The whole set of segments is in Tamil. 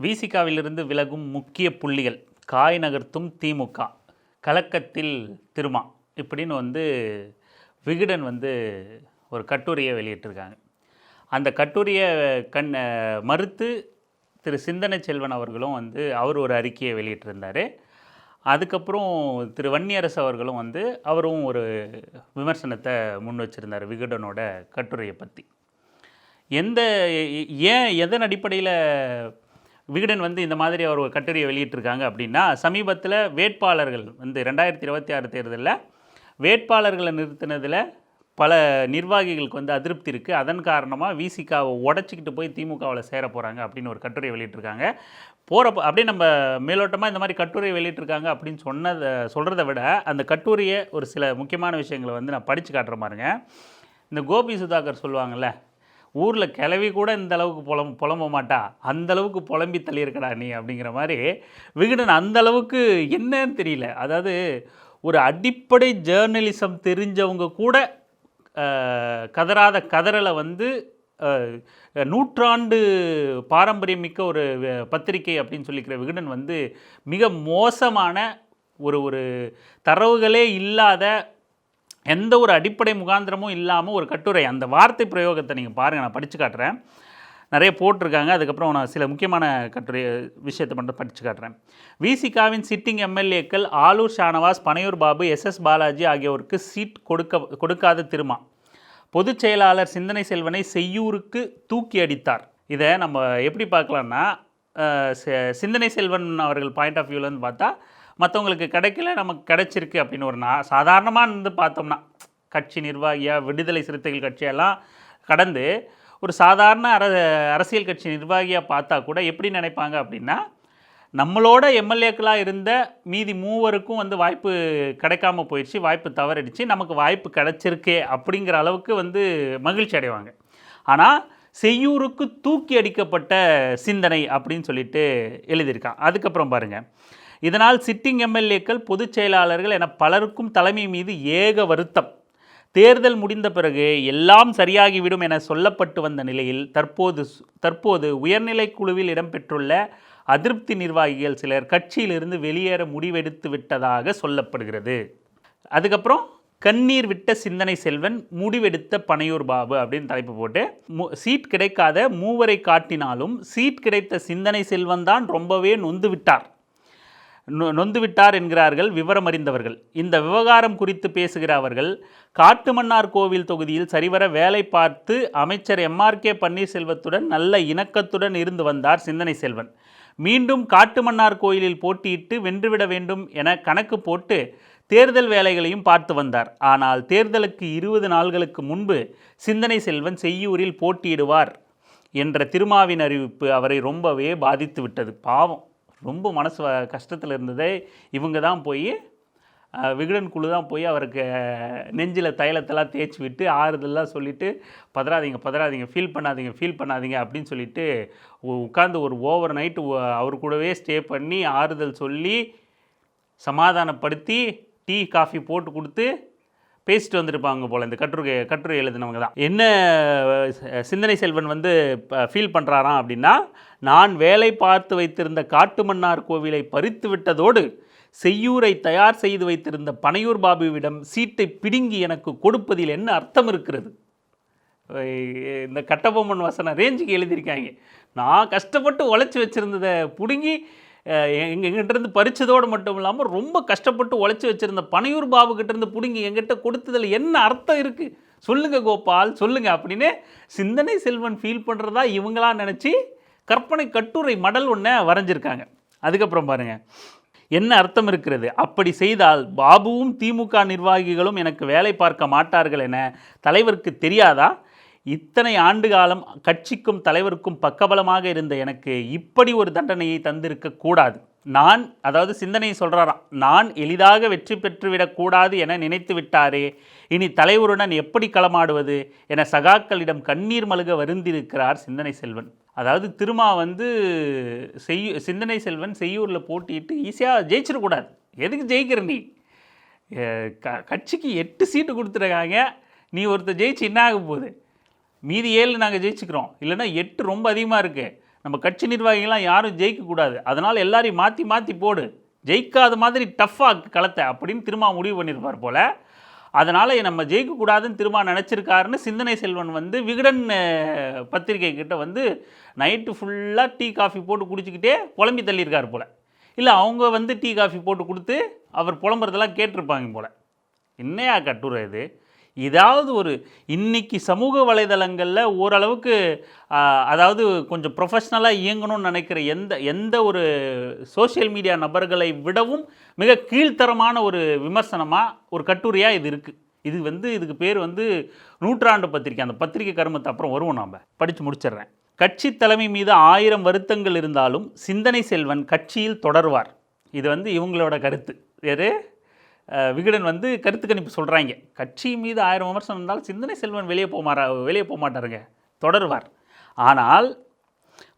விசிகாவிலிருந்து விலகும் முக்கிய புள்ளிகள், காய் நகர்த்தும் திமுக, கலக்கத்தில் திருமா இப்படின்னு விகடன் ஒரு கட்டுரையை வெளியிட்டிருக்காங்க. அந்த கட்டுரையை மறுத்து திரு சிந்தனை செல்வன் அவர்களும் அவர் ஒரு அறிக்கையை வெளியிட்டிருந்தார். அதுக்கப்புறம் திரு வன்னியரசு அவர்களும் அவரும் ஒரு விமர்சனத்தை முன் வச்சுருந்தார் விகடனோட கட்டுரையை பற்றி. எதன் அடிப்படையில் விகடன் இந்த மாதிரி அவர் ஒரு கட்டுரையை வெளியிட்டிருக்காங்க அப்படின்னா, சமீபத்தில் வேட்பாளர்கள் 2026 தேர்தலில் வேட்பாளர்களை நிறுத்தினதில் பல நிர்வாகிகளுக்கு அதிருப்தி இருக்குது. அதன் காரணமாக விசிகாவை உடச்சிக்கிட்டு போய் திமுகவில் சேர போகிறாங்க அப்படின்னு ஒரு கட்டுரை வெளியிட்டிருக்காங்க. போகிறப்ப அப்படியே நம்ம மேலோட்டமாக இந்த மாதிரி கட்டுரை வெளியிட்டிருக்காங்க அப்படின்னு சொல்கிறத விட அந்த கட்டுரையை ஒரு சில முக்கியமான விஷயங்களை நான் படித்து காட்டுற பாருங்க. இந்த கோபி சுதாகர் சொல்லுவாங்கள்ல, ஊரில் கிளவி கூட இந்த அளவுக்கு புலம்ப மாட்டா, அந்தளவுக்கு புலம்பி தள்ளியிருக்கடா நீ அப்படிங்கிற மாதிரி விகடன் அந்தளவுக்கு என்னன்னு தெரியல. அதாவது ஒரு அடிப்படை ஜேர்னலிசம் தெரிஞ்சவங்க கூட கதறாத கதறலை நூற்றாண்டு பாரம்பரியம் மிக்க ஒரு பத்திரிகை அப்படின்னு சொல்லிக்கிற விகடன் மிக மோசமான ஒரு தரவுகளே இல்லாத, எந்த ஒரு அடிப்படை முகாந்திரமும் இல்லாமல் ஒரு கட்டுரை, அந்த வார்த்தை பிரயோகத்தை நீங்கள் பாருங்கள், நான் படித்து காட்டுறேன். நிறைய போட்டிருக்காங்க. அதுக்கப்புறம் நான் சில முக்கியமான கட்டுரை விஷயத்தை மட்டும் படித்து காட்டுறேன். விசிகாவின் சிட்டிங் எம்எல்ஏக்கள் ஆலூர் ஷானவாஸ், பனையூர் பாபு, எஸ்எஸ் பாலாஜி ஆகியோருக்கு சீட் கொடுக்காத திருமா. பொதுச் செயலாளர் சிந்தனை செல்வனை செய்யூருக்கு தூக்கி அடித்தார். இதை நம்ம எப்படி பார்க்கலான்னா, சிந்தனை செல்வன் அவர்கள் பாயிண்ட் ஆஃப் வியூவிலேருந்து பார்த்தா, மற்றவங்களுக்கு கிடைக்கல, நமக்கு கிடைச்சிருக்கு அப்படின்னு ஒரு சாதாரணமாக பார்த்தோம்னா, கட்சி நிர்வாகியாக விடுதலை சிறுத்தைகள் கட்சியெல்லாம் கடந்து ஒரு சாதாரண அரசியல் கட்சி நிர்வாகியாக பார்த்தா கூட எப்படி நினைப்பாங்க அப்படின்னா, நம்மளோட எம்எல்ஏக்களாக இருந்த மீதி மூவருக்கும் வாய்ப்பு கிடைக்காம போயிடுச்சு, வாய்ப்பு தவறிடுச்சு, நமக்கு வாய்ப்பு கிடைச்சிருக்கே அப்படிங்கிற அளவுக்கு மகிழ்ச்சி அடைவாங்க. ஆனால் செய்யூருக்கு தூக்கி அடிக்கப்பட்ட சிந்தனை அப்படின்னு சொல்லிட்டு எழுதியிருக்கான். அதுக்கப்புறம் பாருங்கள், இதனால் சிட்டிங் எம்எல்ஏக்கள் பொதுச் செயலாளர்கள் என பலருக்கும் தலைமை மீது ஏக வருத்தம். தேர்தல் முடிந்த பிறகு எல்லாம் சரியாகிவிடும் என சொல்லப்பட்டு வந்த நிலையில் தற்போது உயர்நிலை குழுவில் இடம்பெற்றுள்ள அதிருப்தி நிர்வாகிகள் சிலர் கட்சியிலிருந்து வெளியேற முடிவெடுத்து விட்டதாக சொல்லப்படுகிறது. அதுக்கப்புறம் கண்ணீர் விட்ட சிந்தனை செல்வன், முடிவெடுத்த பனையூர் பாபு அப்படின்னு தலைப்பு போட்டு, சீட் கிடைக்காத மூவரை காட்டினாலும் சீட் கிடைத்த சிந்தனை செல்வன் தான் ரொம்பவே நொந்துவிட்டார் என்கிறார்கள் விவரம் அறிந்தவர்கள். இந்த விவகாரம் குறித்து பேசுகிற அவர்கள், காட்டுமன்னார் கோவில் தொகுதியில் சரிவர வேலை பார்த்து அமைச்சர் எம்ஆர்கே பன்னீர்செல்வத்துடன் நல்ல இணக்கத்துடன் இருந்து வந்தார் சிந்தனை செல்வன். மீண்டும் காட்டுமன்னார் கோயிலில் போட்டியிட்டு வென்றுவிட வேண்டும் என கணக்கு போட்டு தேர்தல் வேலைகளையும் பார்த்து வந்தார். ஆனால் தேர்தலுக்கு 20 நாள்களுக்கு முன்பு சிந்தனை செல்வன் செய்யூரில் போட்டியிடுவார் என்ற திருமாவின் அறிவிப்பு அவரை ரொம்பவே பாதித்து விட்டது. பாவம், ரொம்ப மனசு கஷ்டத்தில் இருந்ததே. இவங்க தான் போய், விகடன் குழு தான் போய் அவருக்கு நெஞ்சில் தைலத்தெல்லாம் தேய்ச்சி விட்டு ஆறுதல்லாம் சொல்லிவிட்டு, பதறாதீங்க, ஃபீல் பண்ணாதீங்க அப்படின்னு சொல்லிட்டு உட்காந்து ஒரு ஓவர் நைட்டு அவர் கூடவே ஸ்டே பண்ணி ஆறுதல் சொல்லி சமாதானப்படுத்தி டீ காஃபி போட்டு கொடுத்து பேசிட்டு வந்திருப்பாங்க போல் இந்த கட்டுரை எழுதினவங்க தான். என்ன சிந்தனை செல்வன் ஃபீல் பண்ணுறாராம் அப்படின்னா, நான் வேலை பார்த்து வைத்திருந்த காட்டுமன்னார் கோவிலை பறித்து விட்டதோடு செய்யூரை தயார் செய்து வைத்திருந்த பனையூர் பாபுவிடம் சீட்டை பிடுங்கி எனக்கு கொடுப்பதில் என்ன அர்த்தம் இருக்கிறது? இந்த கட்டபொம்மன் வசன ரேஞ்சுக்கு எழுதியிருக்காங்க. நான் கஷ்டப்பட்டு உழைச்சி வச்சுருந்ததை பிடுங்கி எங்கிட்டேருந்து பறித்ததோடு மட்டும் இல்லாமல் ரொம்ப கஷ்டப்பட்டு உழைச்சி வச்சுருந்த பனையூர் பாபுக்கிட்டேருந்து பிடுங்கி எங்கிட்ட கொடுத்ததில் என்ன அர்த்தம் இருக்குது? சொல்லுங்கள் கோபால், சொல்லுங்கள் அப்படின்னு சிந்தனை செல்வன் ஃபீல் பண்ணுறதா இவங்களாம் நினச்சி கற்பனை கட்டுரை மடல் ஒன்றை வரைஞ்சிருக்காங்க. அதுக்கப்புறம் பாருங்கள், என்ன அர்த்தம் இருக்கிறது? அப்படி செய்தால் பாபுவும் திமுக நிர்வாகிகளும் எனக்கு வேலை பார்க்க மாட்டார்கள் என தலைவருக்கு தெரியாதா? இத்தனை ஆண்டு காலம் கட்சிக்கும் தலைவருக்கும் பக்கபலமாக இருந்த எனக்கு இப்படி ஒரு தண்டனையை தந்திருக்க கூடாது. அதாவது சிந்தனையை சொல்கிறாராம், நான் எளிதாக வெற்றி பெற்றுவிடக்கூடாது என நினைத்து விட்டாரே, இனி தலைவருடன் எப்படி களமாடுவது என சகாக்களிடம் கண்ணீர் மல்க வருந்திருக்கிறார் சிந்தனை செல்வன். அதாவது திருமா சிந்தனை செல்வன் செய்யூரில் போட்டிட்டு ஈஸியாக ஜெயிச்சிடக்கூடாது. எதுக்கு ஜெயிக்கிற நீ? கட்சிக்கு 8 சீட்டு கொடுத்துருக்காங்க, நீ ஒருத்தர் ஜெயிச்சு என்ன ஆக போகுது? மீதி 7 நாங்கள் ஜெயிச்சுக்கிறோம், இல்லைன்னா 8 ரொம்ப அதிகமாக இருக்குது, நம்ம கட்சி நிர்வாகிகள்லாம் யாரும் ஜெயிக்கக்கூடாது, அதனால் எல்லாரையும் மாற்றி மாற்றி போடு, ஜெயிக்காத மாதிரி டஃப்பாக களத்தை அப்படின்னு திரும்ப முடிவு பண்ணியிருப்பார் போல். அதனால் நம்ம ஜெயிக்கக்கூடாதுன்னு திரும்ப நினச்சிருக்காருன்னு சிந்தனை செல்வன் வந்து விகடன் பத்திரிகை கிட்ட வந்து நைட்டு ஃபுல்லாக டீ காஃபி போட்டு குடிச்சிக்கிட்டே புலம்பி தள்ளியிருக்கார் போல். இல்லை அவங்க வந்து டீ காஃபி போட்டு கொடுத்து அவர் புலம்புறதெல்லாம் கேட்டிருப்பாங்க போல். என்னையா கட்டுரை இது? இதாவது ஒரு இன்றைக்கி சமூக வலைதளங்களில் ஓரளவுக்கு அதாவது கொஞ்சம் ப்ரொஃபஷ்னலாக இயங்கணும்னு நினைக்கிற எந்த ஒரு சோஷியல் மீடியா நபர்களை விடவும் மிக கீழ்த்தரமான ஒரு விமர்சனமாக ஒரு கட்டுரையாக இது இருக்குது. இது வந்து இதுக்கு பேர் வந்து நூற்றாண்டு பத்திரிக்கை. அந்த பத்திரிக்கை கருமத்தை அப்புறம் வருவோம், நாம் படித்து முடிச்சிடுறேன். கட்சி தலைமை மீது 1000 வருத்தங்கள் இருந்தாலும் சிந்தனை செல்வன் கட்சியில் தொடர்வார். இது வந்து இவங்களோட கருத்து. வேறு விகடன் வந்து கருத்து கணிப்பு சொல்கிறாங்க. கட்சி மீது 1000 விமர்சனம் இருந்தாலும் சிந்தனை செல்வன் வெளியே போக மாட்டாருங்க, தொடர்வார். ஆனால்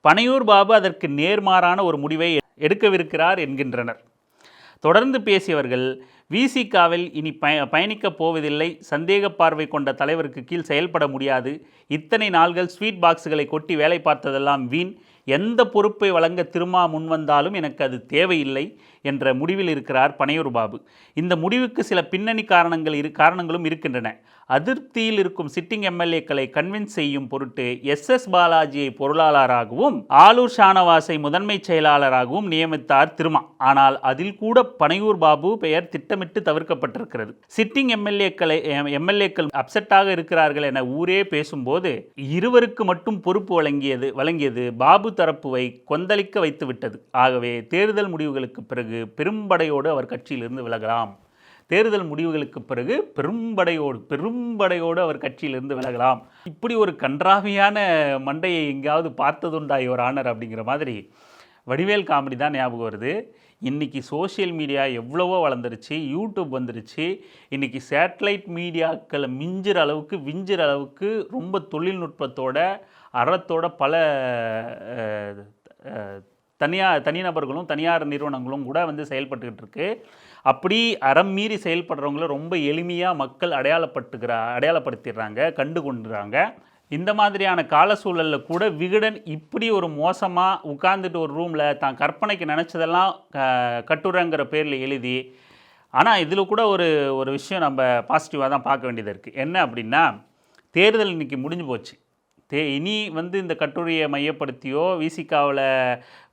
பனையூர் பாபு அதற்கு நேர்மாறான ஒரு முடிவை எடுக்கவிருக்கிறார் என்கின்றனர். தொடர்ந்து பேசியவர்கள் விசிகாவில் இனி பயணிக்கப் போவதில்லை, சந்தேக பார்வை கொண்ட தலைவருக்கு கீழ் செயல்பட முடியாது, இத்தனை நாள்கள் ஸ்வீட் பாக்ஸுகளை கொட்டி வேலை பார்த்ததெல்லாம் வீண், எந்த பொறுப்பை வழங்க திருமா முன்வந்தாலும் எனக்கு அது தேவையில்லை என்ற முடிவில் இருக்கிறார் பனையூர் பாபு. இந்த முடிவுக்கு சில பின்னணி காரணங்களும் இருக்கின்றன. அதிருப்தியில் இருக்கும் சிட்டிங் எம்எல்ஏக்களை கன்வின்ஸ் செய்யும் பொருட்டு SS பாலாஜியை பொருளாளராகவும் ஆலூர் ஷானவாஸை முதன்மை செயலாளராகவும் நியமித்தார் திருமா. ஆனால் அதில் கூட பனையூர் பாபு பெயர் திட்டமிட்டு தவிர்க்கப்பட்டிருக்கிறது. சிட்டிங் எம்எல்ஏக்கள் அப்செட்டாக இருக்கிறார்கள் என ஊரே பேசும்போது இருவருக்கு மட்டும் பொறுப்பு வழங்கியது பாபு தரப்புவை கொந்தளிக்க வைத்து விட்டது. ஆகவே தேர்தல் முடிவுகளுக்கு பிறகு பெரும்படையோடு அவர் கட்சியிலிருந்து விலகலாம். தேர்தல் முடிவுகளுக்கு பிறகு பெரும்படையோடு அவர் கட்சியிலிருந்து விலகலாம். இப்படி ஒரு கன்றாவியான மண்டையை எங்கேயாவது பார்த்ததுண்டா யுவர் ஆனர் அப்படிங்கிற மாதிரி வடிவேல் காமெடி தான் ஞாபகம் வருது. இன்றைக்கி சோஷியல் மீடியா எவ்வளவோ வளர்ந்துருச்சு, யூடியூப் வந்துருச்சு. இன்றைக்கி சேட்டலைட் மீடியாக்களை விஞ்சுற அளவுக்கு ரொம்ப தொழில்நுட்பத்தோட அறத்தோட பல தனிநபர்களும் தனியார் நிறுவனங்களும் கூட வந்து செயல்பட்டுக்கிட்டு இருக்கு. அப்படி அறம் மீறி செயல்படுறவங்கள ரொம்ப எளிமையாக மக்கள் அடையாளப்படுத்திடுறாங்க, கண்டு கொண்டுறாங்க. இந்த மாதிரியான கால சூழலில் கூட விகடன் இப்படி ஒரு மோசமாக உட்கார்ந்துட்டு ஒரு ரூமில் தான் கற்பனைக்கு நினச்சதெல்லாம் கட்டுரைங்கிற பேரில் எழுதி. ஆனால் இதில் கூட ஒரு விஷயம் நம்ம பாசிட்டிவாக தான் பார்க்க வேண்டியது இருக்குது. என்ன அப்படின்னா, தேர்தல் இன்றைக்கி முடிஞ்சு போச்சு. இனி வந்து இந்த கட்டுரையை மையப்படுத்தியோ விசிகாவில்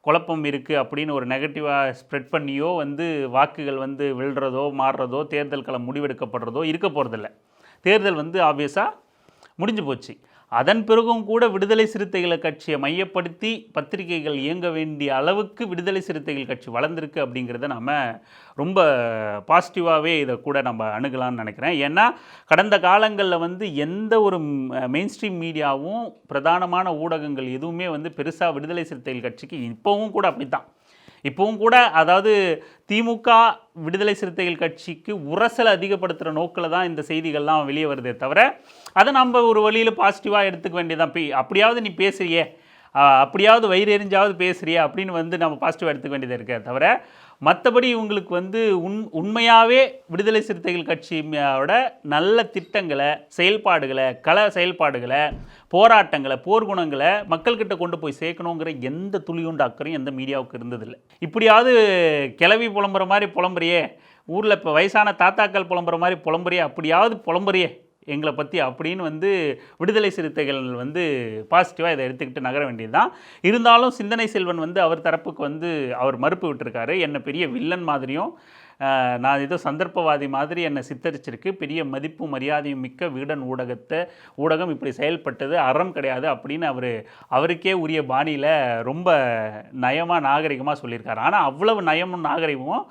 குழப்பம் இருக்குது அப்படின்னு ஒரு நெகட்டிவாக ஸ்ப்ரெட் பண்ணியோ வந்து வாக்குகள் வந்து விழுறதோ மாறுறதோ தேர்தல் களம் முடிவெடுக்கப்படுறதோ இருக்க போகிறதில்ல. தேர்தல் வந்து ஆப்வியஸாக முடிஞ்சு போச்சு. அதன் பிறகும் கூட விடுதலை சிறுத்தைகள் கட்சியை மையப்படுத்தி பத்திரிகைகள் இயங்க வேண்டிய அளவுக்கு விடுதலை சிறுத்தைகள் கட்சி வளர்ந்துருக்கு அப்படிங்கிறத நம்ம ரொம்ப பாசிட்டிவாகவே இதை கூட நம்ம அணுகலாம்னு நினைக்கிறேன். ஏன்னா கடந்த காலங்களில் வந்து எந்த ஒரு மெயின் ஸ்ட்ரீம் மீடியாவும் பிரதானமான ஊடகங்கள் எதுவுமே வந்து பெருசாக விடுதலை சிறுத்தைகள் கட்சிக்கு இப்போவும் கூட அப்படி தான். இப்போவும் கூட அதாவது திமுக விடுதலை சிறுத்தைகள் கட்சிக்கு உரசலை அதிகப்படுத்துகிற நோக்கில் தான் இந்த செய்திகள்லாம் வெளியே வருதே தவிர அதை நம்ம ஒரு வழியில் பாசிட்டிவாக எடுத்துக்க வேண்டியதான். அப்படியாவது நீ பேசுறியே, அப்படியாவது வயிறு எரிஞ்சாவது பேசுறியே அப்படின்னு வந்து நம்ம பாசிட்டிவாக எடுத்துக்க வேண்டியதாக இருக்க தவிர மற்றபடி இவங்களுக்கு வந்து உண்மையாகவே விடுதலை சிறுத்தைகள் கட்சியோட நல்ல திட்டங்களை, செயல்பாடுகளை, செயல்பாடுகளை, போராட்டங்களை, போர்க்குணங்களை மக்கள்கிட்ட கொண்டு போய் சேர்க்கணுங்கிற எந்த துளியுண்டு அக்கறையும் எந்த மீடியாவுக்கு இருந்ததில்லை. இப்படியாவது கிளவி புலம்புற மாதிரி புலம்புறியே, ஊரில் இப்போ வயசான தாத்தாக்கள் புலம்புற மாதிரி புலம்புறியே, அப்படியாவது புலம்புறியே எங்களை பற்றி அப்படின்னு வந்து விடுதலை சிறுத்தைகள் வந்து பாசிட்டிவாக இதை எடுத்துக்கிட்டு நகர வேண்டியது தான். இருந்தாலும் சிந்தனை செல்வன் வந்து அவர் தரப்புக்கு வந்து அவர் மறுப்பு விட்டுருக்காரு. என்னை பெரிய வில்லன் மாதிரியும் நான் ஏதோ சந்தர்ப்பவாதி மாதிரி என்னை சித்தரிச்சிருக்கு, பெரிய மதிப்பும் மரியாதையும் மிக்க விகடன் ஊடகம் இப்படி செயல்பட்டது அறம் கிடையாது அப்படின்னு அவருக்கே உரிய பாணியில் ரொம்ப நயமாக நாகரிகமாக சொல்லியிருக்காரு. ஆனால் அவ்வளவு நயமும் நாகரிகமும்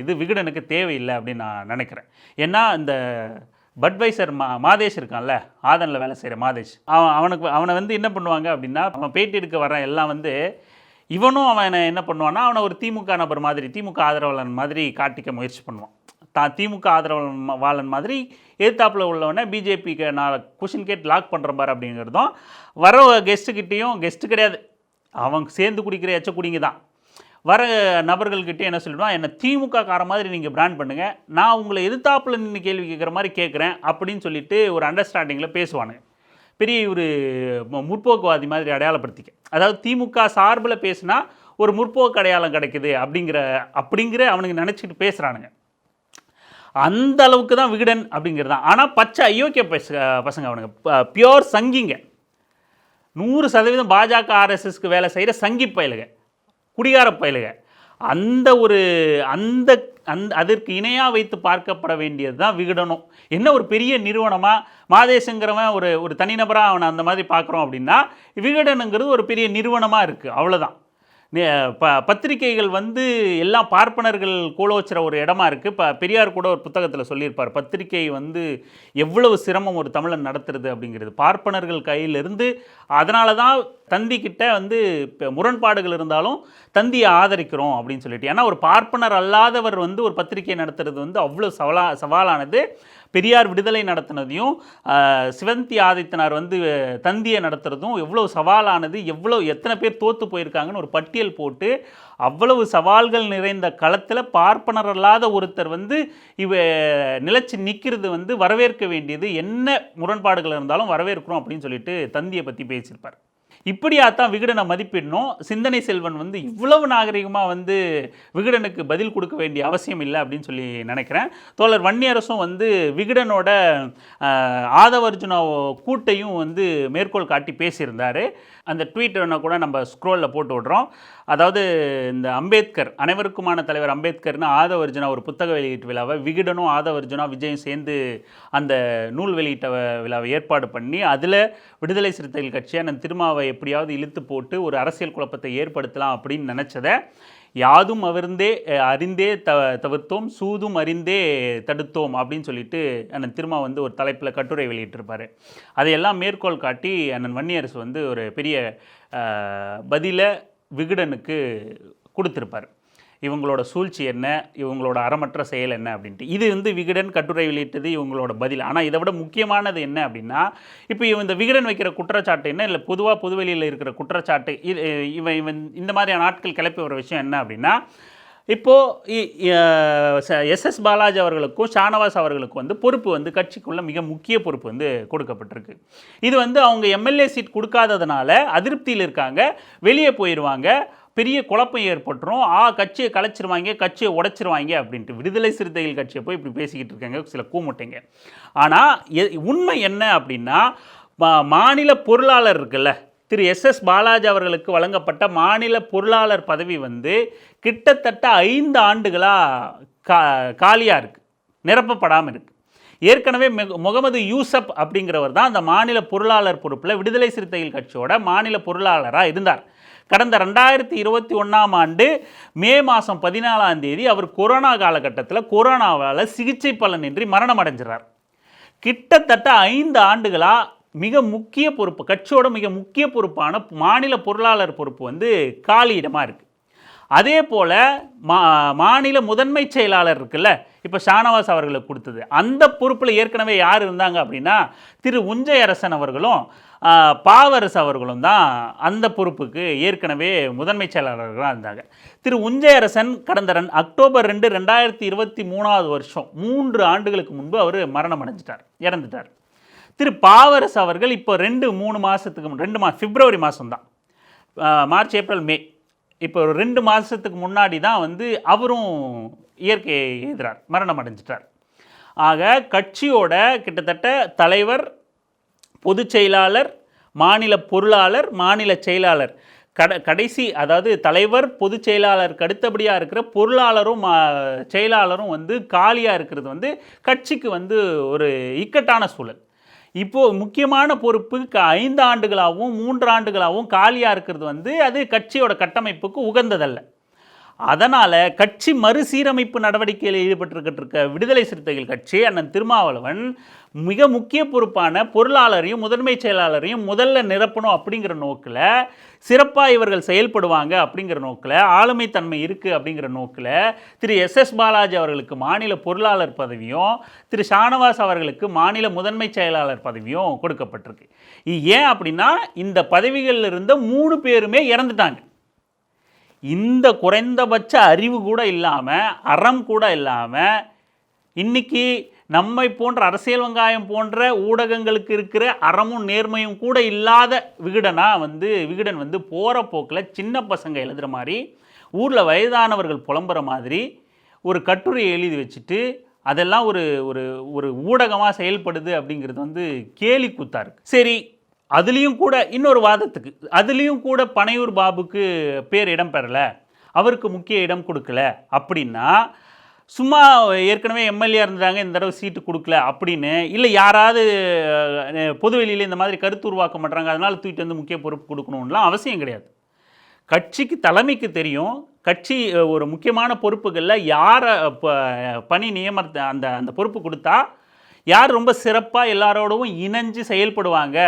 இது விகடனுக்கு தேவையில்லை அப்படின்னு நான் நினைக்கிறேன். ஏன்னா இந்த பட்வைசர் மாதேஷ் இருக்கான்ல, ஆதனில் வேலை செய்கிற மாதேஷ், அவனை வந்து என்ன பண்ணுவாங்க அப்படின்னா, அவன் பேட்டி எடுக்க வரான் எல்லாம் வந்து இவனும் அவனை என்ன பண்ணுவான்னா அவனை ஒரு திமுக நபர் மாதிரி, திமுக ஆதரவாளன் மாதிரி காட்டிக்க முயற்சி பண்ணுவான். தான் திமுக ஆதரவாளன் மாதிரி எதிர்த்தாப்பில் உள்ளவனை பிஜேபிக்கு நான் கொஷின் கேட்டு லாக் பண்ணுற பாரு அப்படிங்கிறதும் வர கெஸ்ட்டுக்கிட்டேயும், கெஸ்ட்டு கிடையாது அவன் சேர்ந்து குடிக்கிற எச்ச குடிங்க தான், வர நபர்கள்கிட்டே என்ன சொல்லிடுவான், என்னை திமுக கார மாதிரி நீங்கள் பிராண்ட் பண்ணுங்கள், நான் உங்களை எதிர்த்தாப்பில் நின்று கேள்வி கேட்குற மாதிரி கேட்குறேன் அப்படின்னு சொல்லிட்டு ஒரு அண்டர்ஸ்டாண்டிங்கில் பெரிய ஒரு முற்போக்குவாதி மாதிரி அடையாளப்படுத்திக்க. அதாவது திமுக சார்பில் பேசினா ஒரு முற்போக்கு அடையாளம் கிடைக்குது அப்படிங்கிற அவனுக்கு நினச்சிட்டு பேசுகிறானுங்க. அந்த அளவுக்கு தான் விகடன் அப்படிங்கிறது தான். ஆனால் பச்சை அயோக்கிய பசங்க அவனுங்க, பியோர் சங்கிங்க, 100% பாஜக ஆர்எஸ்எஸ்க்கு வேலை செய்கிற சங்கி பயலுக, குடிகார பயலுக. அதற்கு இணையாக வைத்து பார்க்கப்பட வேண்டியது தான் விகடனும். என்ன ஒரு பெரிய நிறுவனமாக மாதேஷங்கிறவன் ஒரு தனிநபராக அவனை அந்த மாதிரி பார்க்குறோம் அப்படின்னா, விகடனுங்கிறது ஒரு பெரிய நிறுவனமாக இருக்குது, அவ்வளோதான். பத்திரிகைகள் வந்து எல்லாம் பார்ப்பனர்கள் கோலோச்சுற ஒரு இடமா இருக்குது. பெரியார் கூட ஒரு புத்தகத்தில் சொல்லியிருப்பார், பத்திரிகை வந்து எவ்வளவு சிரமம் ஒரு தமிழன் நடத்துறது அப்படிங்கிறது, பார்ப்பனர்கள் கையிலிருந்து. அதனால தான் தந்திக்கிட்ட வந்து இப்போ முரண்பாடுகள் இருந்தாலும் தந்தியை ஆதரிக்கிறோம் அப்படின்னு சொல்லிட்டு. ஏன்னா ஒரு பார்ப்பனர் அல்லாதவர் வந்து ஒரு பத்திரிகை நடத்துறது வந்து அவ்வளோ சவாலானது. பெரியார் விடுதலை நடத்தினதையும் சிவந்தி ஆதித்தனார் வந்து தந்தியை நடத்துறதும் எவ்வளோ சவாலானது, எத்தனை பேர் தோற்று போயிருக்காங்கன்னு ஒரு பட்டியல் போட்டு, அவ்வளவு சவால்கள் நிறைந்த களத்தில் பார்ப்பனர் அல்லாத ஒருத்தர் வந்து நிலைச்சி நிற்கிறது வந்து வரவேற்க வேண்டியது. என்ன முரண்பாடுகள் இருந்தாலும் வரவேற்கிறோம் அப்படின்னு சொல்லிட்டு தந்தியை பற்றி பேசியிருப்பார். இப்படியாத்தான் விகடனை மதிப்பிடணும். சிந்தனை செல்வன் வந்து இவ்வளவு நாகரிகமாக வந்து விகடனுக்கு பதில் கொடுக்க வேண்டிய அவசியம் இல்லை அப்படின்னு சொல்லி நினைக்கிறேன். தோழர் வன்னியரசும் வந்து விகடனோட ஆதவர்ஜுனா கூட்டையும் வந்து மேற்கோள் காட்டி பேசியிருந்தார். அந்த ட்வீட்டை கூட நம்ம ஸ்க்ரோலில் போட்டு விடுறோம். அதாவது இந்த அம்பேத்கர், அனைவருக்குமான தலைவர் அம்பேத்கர்னு ஆதவர்ஜுனா ஒரு புத்தக வெளியீட்டு விழாவை விகடனும் ஆதவர்ஜுனா விஜயும் சேர்ந்து அந்த நூல் வெளியீட்ட விழாவை ஏற்பாடு பண்ணி, அதில் விடுதலை சிறுத்தைகள் கட்சியை திருமாவை எப்படியாவது இழுத்து போட்டு ஒரு அரசியல் குழப்பத்தை ஏற்படுத்தலாம் அப்படின்னு நினச்சதை, யாதும் அறிந்தே தவிர்த்தோம், சூதும் அறிந்தே தடுத்தோம் அப்படின்னு சொல்லிட்டு அண்ணன் திருமா வந்து ஒரு தலைப்பில் கட்டுரை வெளியிட்டிருப்பார். அதையெல்லாம் மேற்கோள் காட்டி அண்ணன் வன்னியரசு வந்து ஒரு பெரிய பதிலை விகடனுக்கு கொடுத்துருப்பார். இவங்களோட சூழ்ச்சி என்ன, இவங்களோட அறமற்ற செயல் என்ன அப்படின்ட்டு. இது வந்து விகடன் கட்டுரை வெளியிட்டது இவங்களோட பதில். ஆனால் இதை விட முக்கியமானது என்ன அப்படின்னா, இப்போ இந்த விகடன் வைக்கிற குற்றச்சாட்டு என்ன, இல்லை பொதுவாக பொதுவெளியில் இருக்கிற குற்றச்சாட்டு, இவன் இந்த மாதிரியான ஆட்கள் கிளப்பி வர விஷயம் என்ன அப்படின்னா, இப்போது எஸ்எஸ் பாலாஜி அவர்களுக்கும் ஷானவாஸ் அவர்களுக்கும் வந்து பொறுப்பு வந்து கட்சிக்குள்ள மிக முக்கிய பொறுப்பு வந்து கொடுக்கப்பட்டிருக்கு. இது வந்து அவங்க எம்எல்ஏ சீட் கொடுக்காததுனால அதிருப்தியில் இருக்காங்க, வெளியே போயிடுவாங்க, பெரிய குழப்பம் ஏற்பட்டுரும், கட்சியை கலைச்சிருவாங்க, கட்சியை உடைச்சிருவாங்க அப்படின்ட்டு விடுதலை சிறுத்தைகள் கட்சியை போய் இப்படி பேசிக்கிட்டு இருக்காங்க சில கூமுட்டைங்க. ஆனால் உண்மை என்ன அப்படின்னா, மாநில பொருளாளர் இருக்குல்ல, திரு எஸ்எஸ் பாலாஜி அவர்களுக்கு வழங்கப்பட்ட மாநில பொருளாளர் பதவி வந்து கிட்டத்தட்ட 5 ஆண்டுகளாக காலியாக இருக்குது, நிரப்பப்படாமல் இருக்குது. ஏற்கனவே முகமது யூசப் அப்படிங்கிறவர் தான் அந்த மாநில பொருளாளர் பொறுப்பில் விடுதலை சிறுத்தைகள் கட்சியோட மாநில பொருளாளராக இருந்தார். கடந்த 2021ஆம் ஆண்டு மே மாதம் 14ஆம் தேதி அவர் கொரோனா காலகட்டத்தில் கொரோனாவால் சிகிச்சை பலனின்றி மரணம் அடைஞ்சிறார். கிட்டத்தட்ட 5 ஆண்டுகளாக மிக முக்கிய பொறுப்பு, கட்சியோட மிக முக்கிய பொறுப்பான மாநில பொருளாளர் பொறுப்பு வந்து காலியிடமாக இருக்குது. அதே போல் மாநில முதன்மை செயலாளர் இருக்குல்ல, இப்போ ஷானவாஸ் அவர்களுக்கு கொடுத்தது, அந்த பொறுப்பில் ஏற்கனவே யார் இருந்தாங்க அப்படின்னா திரு உஞ்சையரசன் அவர்களும் பாவரசு அவர்களும் தான் அந்த பொறுப்புக்கு ஏற்கனவே முதன்மை செயலாளர்களாக இருந்தாங்க. திரு உஞ்சையரசன் கடந்த அக்டோபர் 2, 2023 வருஷம் 3 ஆண்டுகளுக்கு முன்பு அவர் மரணம் அடைஞ்சிட்டார், இறந்துட்டார். திரு பாவரசு அவர்கள் இப்போ 2-3 மாதத்துக்கு பிப்ரவரி மாதம் தான், மார்ச் ஏப்ரல் மே, இப்போ 2 மாதத்துக்கு முன்னாடி தான் வந்து அவரும் இயற்கையை எதிரார், மரணம் அடைஞ்சிட்டார். ஆக கட்சியோட கிட்டத்தட்ட தலைவர், பொதுச் செயலாளர், மாநில பொருளாளர், மாநில செயலாளர், கடைசி அதாவது தலைவர் பொதுச் செயலாளருக்கு அடுத்தபடியாக இருக்கிற பொருளாளரும் செயலாளரும் வந்து காலியாக இருக்கிறது வந்து கட்சிக்கு வந்து ஒரு இக்கட்டான சூழல். இப்போது முக்கியமான பொறுப்பு 5 ஆண்டுகளாகவும் 3 ஆண்டுகளாகவும் காலியாக இருக்கிறது வந்து அது கட்சியோட கட்டமைப்புக்கு உகந்ததல்ல. அதனால் கட்சி மறுசீரமைப்பு நடவடிக்கையில் ஈடுபட்டிருக்க விடுதலை சிறுத்தைகள் கட்சி அண்ணன் திருமாவளவன் மிக முக்கிய பொறுப்பான பொருளாளரையும் முதன்மை செயலாளரையும் முதல்ல நிரப்பணும் அப்படிங்கிற நோக்கில், சிறப்பாக இவர்கள் செயல்படுவாங்க அப்படிங்கிற நோக்கில், ஆளுமைத்தன்மை இருக்குது அப்படிங்கிற நோக்கில் திரு எஸ்எஸ் பாலாஜி அவர்களுக்கு மாநில பொருளாளர் பதவியும் திரு ஷானவாஸ் அவர்களுக்கு மாநில முதன்மை செயலாளர் பதவியும் கொடுக்கப்பட்டிருக்கு. ஏன் அப்படின்னா இந்த பதவிகளில் இருந்த 3 பேருமே இறந்துட்டாங்க. இந்த குறைந்தபட்ச அறிவு கூட இல்லாமல், அறம் கூட இல்லாமல், இன்றைக்கி நம்மை போன்ற அரசியல் வெங்காயம் போன்ற ஊடகங்களுக்கு இருக்கிற அறமும் நேர்மையும் கூட இல்லாத விகடன் வந்து போகிற போக்கில் சின்ன பசங்க எழுதுகிற மாதிரி ஊரில் வயதானவர்கள் புலம்புற மாதிரி ஒரு கட்டுரையை எழுதி வச்சுட்டு அதெல்லாம் ஒரு ஒரு ஒரு ஊடகமாக செயல்படுது அப்படிங்கிறது வந்து கேலி கூத்தா இருக்கு. சரி, அதுலேயும் கூட இன்னொரு வாதத்துக்கு, அதுலேயும் கூட பனையூர் பாபுக்கு பேர் இடம் பெறலை, அவருக்கு முக்கிய இடம் கொடுக்கல அப்படின்னா, சும்மா ஏற்கனவே எம்எல்ஏ இருந்தாங்க இந்த தடவை சீட்டு கொடுக்கல அப்படின்னு, இல்லை யாராவது பொதுவெளியில் இந்த மாதிரி கருத்து உருவாக்கம் பண்ணுறாங்க அதனால் தூக்கிட்டு வந்து முக்கிய பொறுப்பு கொடுக்கணும்லாம் அவசியம் கிடையாது. கட்சிக்கு தலைமைக்கு தெரியும், கட்சி ஒரு முக்கியமான பொறுப்புகளில் யாரை பணி அந்த அந்த பொறுப்பு கொடுத்தா யார் ரொம்ப சிறப்பாக எல்லாரோடவும் இணைஞ்சு செயல்படுவாங்க,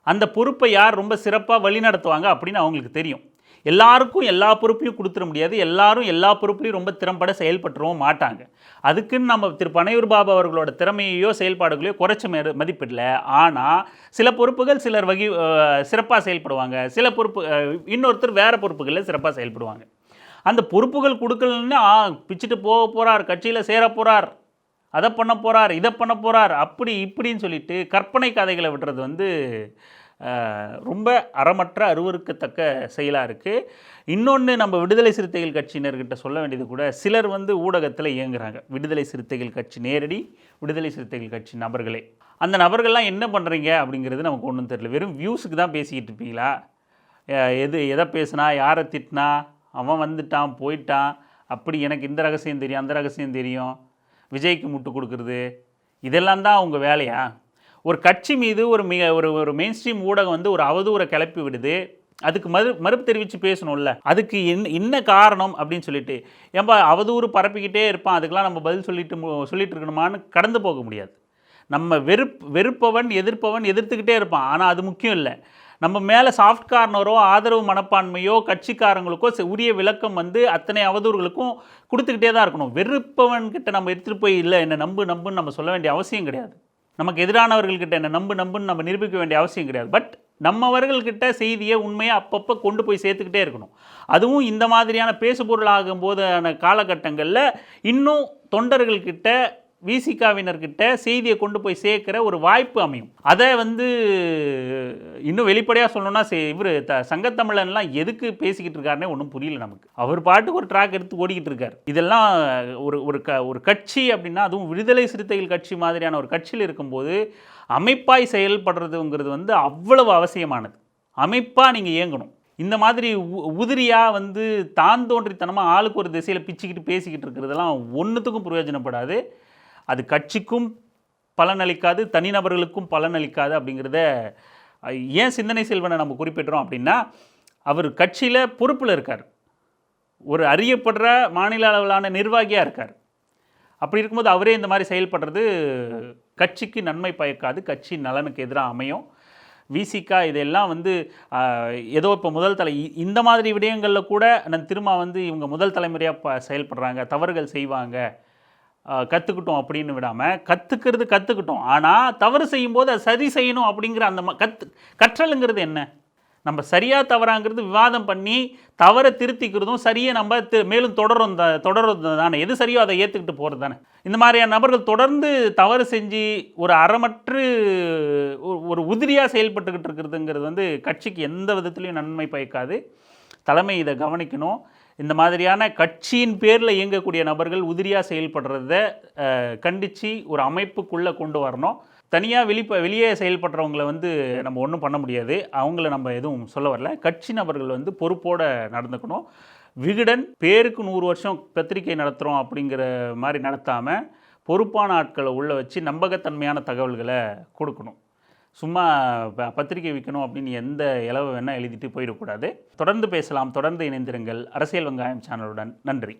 அந்த பொறுப்பை யார் ரொம்ப சிறப்பாக வழிநடத்துவாங்க அப்படின்னு அவங்களுக்கு தெரியும். எல்லாருக்கும் எல்லா பொறுப்பையும் கொடுத்துட முடியாது, எல்லாரும் எல்லா பொறுப்புலையும் ரொம்ப திறம்பட செயல்பட்டுறவும் மாட்டாங்க. அதுக்குன்னு நம்ம திரு பனையூர் பாபு அவர்களோட திறமையோ செயல்பாடுகளையோ குறைச்ச மதிப்பிடல. ஆனால் சில பொறுப்புகள் சிலர் சிறப்பாக செயல்படுவாங்க, சில பொறுப்பு இன்னொருத்தர் வேறு பொறுப்புகளில் சிறப்பாக செயல்படுவாங்க. அந்த பொறுப்புகள் கொடுக்கலன்னு பிச்சுட்டு போக போகிறார், கட்சியில் சேர போகிறார், அதை பண்ண போகிறார், இதை பண்ண போகிறார், அப்படி இப்படின்னு சொல்லிட்டு கற்பனை கதைகளை விடுறது வந்து ரொம்ப அறமற்ற அருவருக்கத்தக்க செயலாக இருக்குது. இன்னொன்று, நம்ம விடுதலை சிறுத்தைகள் கட்சியினர்கிட்ட சொல்ல வேண்டியது கூட, சிலர் வந்து ஊடகத்தில் இயங்குகிறாங்க. விடுதலை சிறுத்தைகள் கட்சி நேரடி, விடுதலை சிறுத்தைகள் கட்சி நபர்களே, அந்த நபர்கள்லாம் என்ன பண்ணுறீங்க அப்படிங்கிறது நமக்கு ஒன்றும் தெரியல. வெறும் வியூஸுக்கு தான் பேசிக்கிட்டு இருப்பீங்களா? எதை பேசுனா, யாரை திட்டினா, அவன் வந்துட்டான் போயிட்டான், அப்படி எனக்கு இந்த ரகசியம் தெரியும், அந்த ரகசியம் தெரியும், விஜய்க்கு முட்டு கொடுக்குறது, இதெல்லாம் தான் உங்கள் வேலையா? ஒரு கட்சி மீது ஒரு மெயின் ஸ்ட்ரீம் ஊடகம் வந்து ஒரு அவதூறை கிளப்பி விடுது, அதுக்கு மறுப்பு தெரிவித்து பேசணும்ல, அதுக்கு என்ன காரணம் அப்படின்னு சொல்லிட்டு ஏன்பா அவதூறு பரப்பிக்கிட்டே இருப்பான், அதுக்கெல்லாம் நம்ம பதில் சொல்லிட்டு இருக்கணுமான்னு கடந்து போக முடியாது. நம்ம வெறுப்பவன் எதிர்ப்பவன் எதிர்த்துக்கிட்டே இருப்பான், ஆனால் அது முக்கியம் இல்லை. நம்ம மேலே சாஃப்ட் கார்னரோ ஆதரவு மனப்பான்மையோ கட்சிக்காரங்களுக்கோ உரிய விளக்கம் வந்து அத்தனை அவதூறுகளுக்கும் கொடுத்துக்கிட்டே தான் இருக்கணும். வெறுப்பவன்கிட்ட நம்ம எடுத்துகிட்டு போய் இல்லை என்ன நம்புன்னு நம்ம சொல்ல வேண்டிய அவசியம் கிடையாது. நமக்கு எதிரானவர்கள்கிட்ட என்ன நம்புன்னு நம்ம நிரூபிக்க வேண்டிய அவசியம் கிடையாது. பட் நம்மவர்கள்கிட்ட செய்தியை உண்மையை அப்பப்போ கொண்டு போய் சேர்த்துக்கிட்டே இருக்கணும். அதுவும் இந்த மாதிரியான பேசுபொருள் ஆகும்போதான காலகட்டங்களில் இன்னும் தொண்டர்கள்கிட்ட விசிகாவினர்கிட்ட செய்தியை கொண்டு போய் சேர்க்கிற ஒரு வாய்ப்பு அமையும். அதை வந்து இன்னும் வெளிப்படையாக சொல்லணும்னா இவர் சங்கத்தமிழன்லாம் எதுக்கு பேசிக்கிட்டு இருக்காருன்னே ஒன்றும் புரியல நமக்கு. அவர் பாட்டுக்கு ஒரு ட்ராக் எடுத்து ஓடிக்கிட்டு இருக்கார். இதெல்லாம் ஒரு கட்சி அப்படின்னா, அதுவும் விடுதலை சிறுத்தைகள் கட்சி மாதிரியான ஒரு கட்சியில் இருக்கும்போது அமைப்பாய் செயல்படுறதுங்கிறது வந்து அவ்வளவு அவசியமானது. அமைப்பாக நீங்கள் இயங்கணும். இந்த மாதிரி உதிரியாக வந்து தான் தோன்றித்தனமாக ஆளுக்கு ஒரு திசையில் பிச்சுக்கிட்டு பேசிக்கிட்டு இருக்கிறதெல்லாம் ஒன்றுத்துக்கும் பிரயோஜனப்படாது. அது கட்சிக்கும் பலனளிக்காது, தனிநபர்களுக்கும் பலனளிக்காது. அப்படிங்கிறத ஏன் சிந்தனை செல்வனை நம்ம குறிப்பிட்றோம் அப்படின்னா, அவர் கட்சியில் பொறுப்பில் இருக்கார், ஒரு அறியப்படுற மாநில அளவிலான நிர்வாகியாக இருக்கார். அப்படி இருக்கும்போது அவரே இந்த மாதிரி செயல்படுறது கட்சிக்கு நன்மை பயக்காது, கட்சி நலனுக்கு எதிராக அமையும். விசிகா இதெல்லாம் வந்து ஏதோ இப்போ இந்த மாதிரி விடயங்களில் கூட திரும்ப வந்து இவங்க முதல் தலைமுறையாக செயல்படுறாங்க, தவறுகள் செய்வாங்க, கற்றுக்கிட்டோம் அப்படின்னு விடாமல் கற்றுக்கிட்டோம். ஆனால் தவறு செய்யும்போது அதை சரி செய்யணும் அப்படிங்கிற அந்த கற்றலுங்கிறது என்ன? நம்ம சரியாக தவறாங்கிறது விவாதம் பண்ணி தவறை திருத்திக்கிறதும் சரியை நம்ம மேலும் தொடர்றது தானே. எது சரியோ அதை ஏற்றுக்கிட்டு போகிறது தானே. இந்த மாதிரியான நபர்கள் தொடர்ந்து தவறு செஞ்சு ஒரு அறமற்று ஒரு உதிரியாக செயல்பட்டுக்கிட்டு இருக்கிறதுங்கிறது வந்து கட்சிக்கு எந்த விதத்துலையும் நன்மை பயக்காது. தலைமை இதை கவனிக்கணும். இந்த மாதிரியான கட்சியின் பேரில் இயங்கக்கூடிய நபர்கள் உதிரியாக செயல்படுறத கண்டித்து ஒரு அமைப்புக்குள்ளே கொண்டு வரணும். தனியாக வெளியே செயல்படுறவங்களை வந்து நம்ம ஒன்றும் பண்ண முடியாது, அவங்கள நம்ம எதுவும் சொல்ல வரல. கட்சி நபர்கள் வந்து பொறுப்போடு நடந்துக்கணும். விகடன் பேருக்கு 100 வருஷம் பத்திரிகை நடத்துகிறோம் அப்படிங்கிற மாதிரி நடத்தாமல் பொறுப்பான ஆட்களை உள்ளே வச்சு நம்பகத்தன்மையான தகவல்களை கொடுக்கணும். சும்மா பத்திரிகை விற்கணும் அப்படின்னு எந்த இலவை வேணால் எழுதிட்டு போயிடக்கூடாது. தொடர்ந்து பேசலாம், தொடர்ந்து இணைந்திருங்கள் அரசியல் வெங்காயம் சேனலுடன். நன்றி.